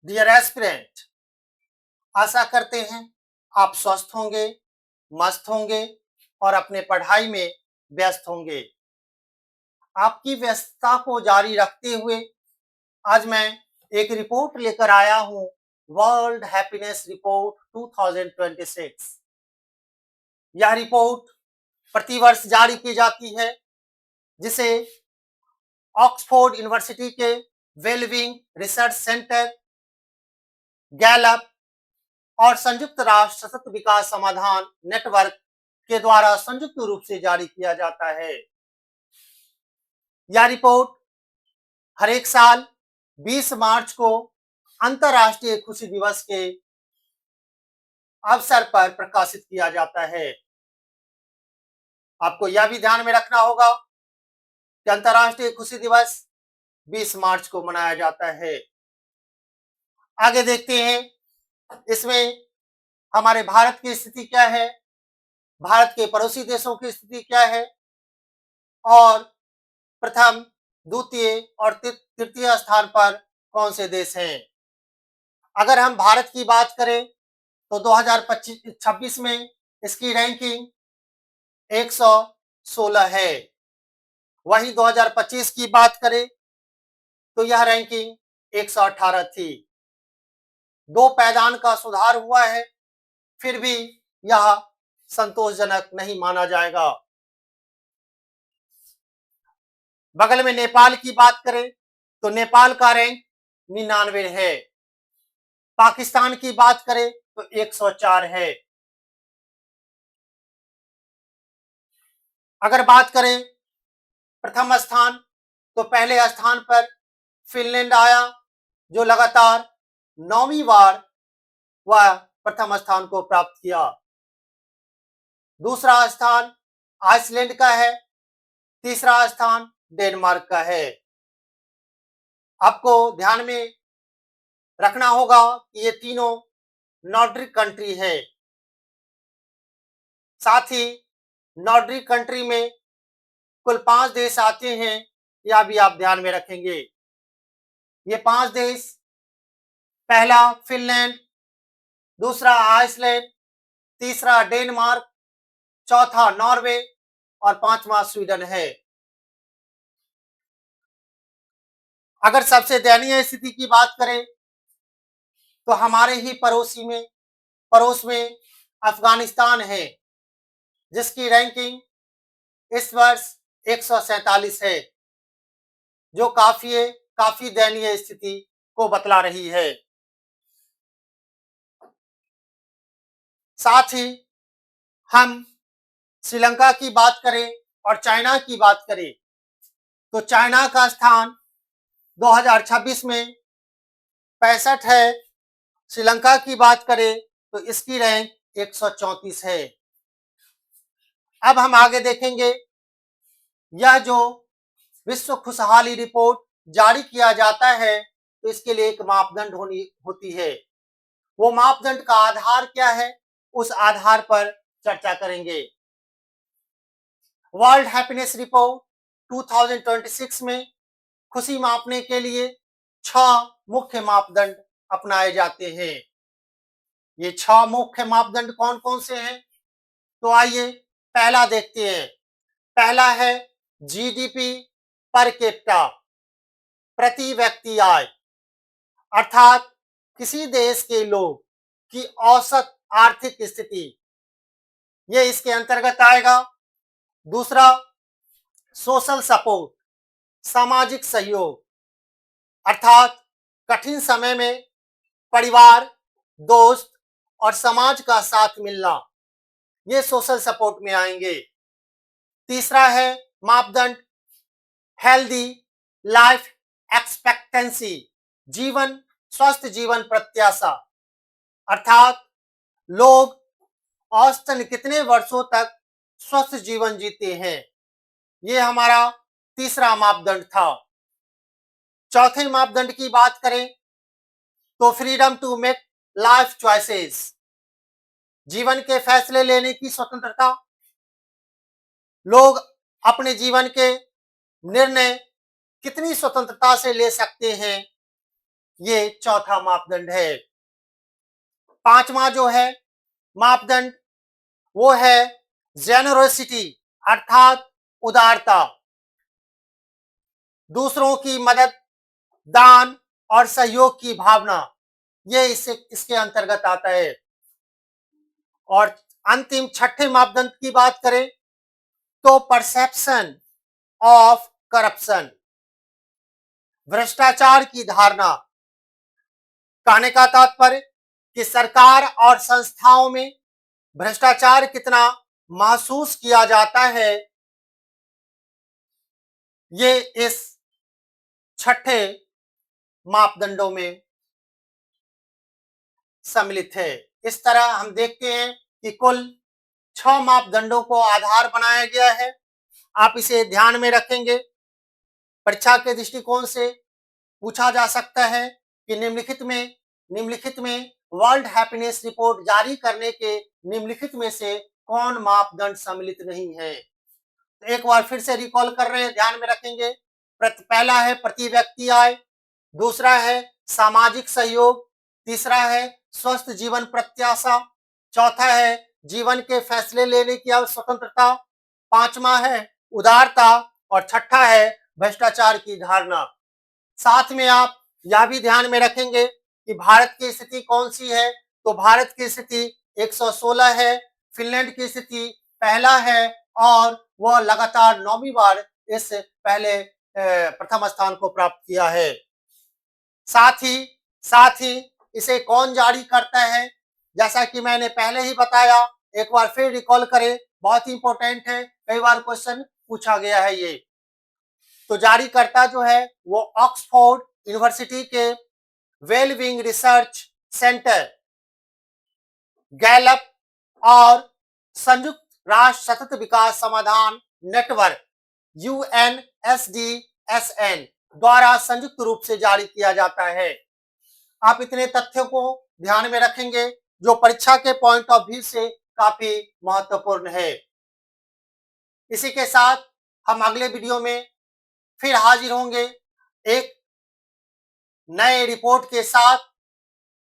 Dear aspirant, आशा करते हैं आप स्वस्थ होंगे, मस्त होंगे और अपने पढ़ाई में व्यस्त होंगे। आपकी व्यस्तता को जारी रखते हुए आज मैं एक रिपोर्ट लेकर आया हूँ, वर्ल्ड हैप्पीनेस रिपोर्ट 2026। यह रिपोर्ट प्रतिवर्ष जारी की जाती है, जिसे ऑक्सफोर्ड यूनिवर्सिटी के वेलबींग रिसर्च सेंटर, गैलप और संयुक्त राष्ट्र सतत विकास समाधान नेटवर्क के द्वारा संयुक्त रूप से जारी किया जाता है। यह रिपोर्ट हर एक साल 20 मार्च को अंतर्राष्ट्रीय खुशी दिवस के अवसर पर प्रकाशित किया जाता है। आपको यह भी ध्यान में रखना होगा कि अंतर्राष्ट्रीय खुशी दिवस 20 मार्च को मनाया जाता है। आगे देखते हैं इसमें हमारे भारत की स्थिति क्या है, भारत के पड़ोसी देशों की स्थिति क्या है और प्रथम, द्वितीय और तृतीय स्थान पर कौन से देश हैं। अगर हम भारत की बात करें तो 2026 में इसकी रैंकिंग 116 है। वहीं 2025 की बात करें तो यह रैंकिंग 118 थी। 2 पायदान का सुधार हुआ है, फिर भी यह संतोषजनक नहीं माना जाएगा। बगल में नेपाल की बात करें तो नेपाल का रैंक 99 है। पाकिस्तान की बात करें तो 104 है। अगर बात करें प्रथम स्थान तो पहले स्थान पर फिनलैंड आया, जो लगातार 9वीं बार वह प्रथम स्थान को प्राप्त किया। दूसरा स्थान आइसलैंड का है, तीसरा स्थान डेनमार्क का है। आपको ध्यान में रखना होगा कि ये तीनों नॉर्डिक कंट्री है। साथ ही नॉर्डिक कंट्री में कुल 5 देश आते हैं, यह भी आप ध्यान में रखेंगे। ये 5 देश, पहला फिनलैंड, दूसरा आइसलैंड, तीसरा डेनमार्क, चौथा नॉर्वे और पांचवा स्वीडन है। अगर सबसे दयनीय स्थिति की बात करें तो हमारे ही पड़ोस में अफगानिस्तान है, जिसकी रैंकिंग इस वर्ष 147 है, जो काफी दयनीय स्थिति को बतला रही है। साथ ही हम श्रीलंका की बात करें और चाइना की बात करें तो चाइना का स्थान 2026 में 65 है। श्रीलंका की बात करें तो इसकी रैंक 134 है। अब हम आगे देखेंगे, यह जो विश्व खुशहाली रिपोर्ट जारी किया जाता है तो इसके लिए एक मापदंड होती है। वो मापदंड का आधार क्या है, उस आधार पर चर्चा करेंगे। वर्ल्ड हैप्पीनेस रिपोर्ट 2026 में खुशी मापने के लिए 6 मुख्य मापदंड अपनाए जाते हैं। ये 6 मुख्य मापदंड कौन कौन से हैं, तो आइए पहला देखते हैं। पहला है जीडीपी पर कैपिटा, प्रति व्यक्ति आय, अर्थात किसी देश के लोग की औसत आर्थिक स्थिति, ये इसके अंतर्गत आएगा। दूसरा, सोशल सपोर्ट, सामाजिक सहयोग, अर्थात कठिन समय में परिवार, दोस्त और समाज का साथ मिलना, ये सोशल सपोर्ट में आएंगे। तीसरा है मापदंड हेल्दी लाइफ एक्सपेक्टेंसी, स्वस्थ जीवन प्रत्याशा, अर्थात लोग औसतन कितने वर्षों तक स्वस्थ जीवन जीते हैं, ये हमारा तीसरा मापदंड था। चौथे मापदंड की बात करें तो freedom to make life choices, जीवन के फैसले लेने की स्वतंत्रता। लोग अपने जीवन के निर्णय कितनी स्वतंत्रता से ले सकते हैं, ये चौथा मापदंड है। पांचवा जो है मापदंड वो है जेनरोसिटी अर्थात उदारता। दूसरों की मदद, दान और सहयोग की भावना, ये इसके अंतर्गत आता है। और अंतिम छठे मापदंड की बात करें तो परसेप्शन ऑफ करप्शन, भ्रष्टाचार की धारणा। कहने का तात्पर्य कि सरकार और संस्थाओं में भ्रष्टाचार कितना महसूस किया जाता है, ये इस छठे मापदंडों में सम्मिलित है। इस तरह हम देखते हैं कि कुल 6 मापदंडों को आधार बनाया गया है। आप इसे ध्यान में रखेंगे। परीक्षा के दृष्टिकोण से पूछा जा सकता है कि निम्नलिखित में वर्ल्ड हैप्पीनेस रिपोर्ट जारी करने के निम्नलिखित में से कौन मापदंड सम्मिलित नहीं है। तो एक बार फिर से रिकॉल कर रहे हैं, ध्यान में रखेंगे। पहला है प्रति व्यक्ति आय, दूसरा है सामाजिक सहयोग, तीसरा है स्वस्थ जीवन प्रत्याशा, चौथा है जीवन के फैसले लेने की स्वतंत्रता, पांचवा है उदारता और छठा है भ्रष्टाचार की धारणा। साथ में आप यह भी ध्यान में रखेंगे कि भारत की स्थिति कौन सी है। तो भारत की स्थिति 116 है, फिनलैंड की स्थिति पहला है और वह लगातार 9वीं बार इस पहले प्रथम स्थान को प्राप्त किया है। साथ ही इसे कौन जारी करता है, जैसा कि मैंने पहले ही बताया, एक बार फिर रिकॉल करें, बहुत ही इंपॉर्टेंट है, कई बार क्वेश्चन पूछा गया है ये। तो जारीकर्ता जो है वो ऑक्सफोर्ड यूनिवर्सिटी के वेलबींग रिसर्च सेंटर, गैलप और संयुक्त राष्ट्र सतत विकास समाधान नेटवर्क UNSDSN द्वारा संयुक्त रूप से जारी किया जाता है। आप इतने तथ्यों को ध्यान में रखेंगे जो परीक्षा के पॉइंट ऑफ व्यू से काफी महत्वपूर्ण है। इसी के साथ हम अगले वीडियो में फिर हाजिर होंगे एक नए रिपोर्ट के साथ।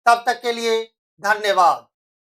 तब तक के लिए धन्यवाद।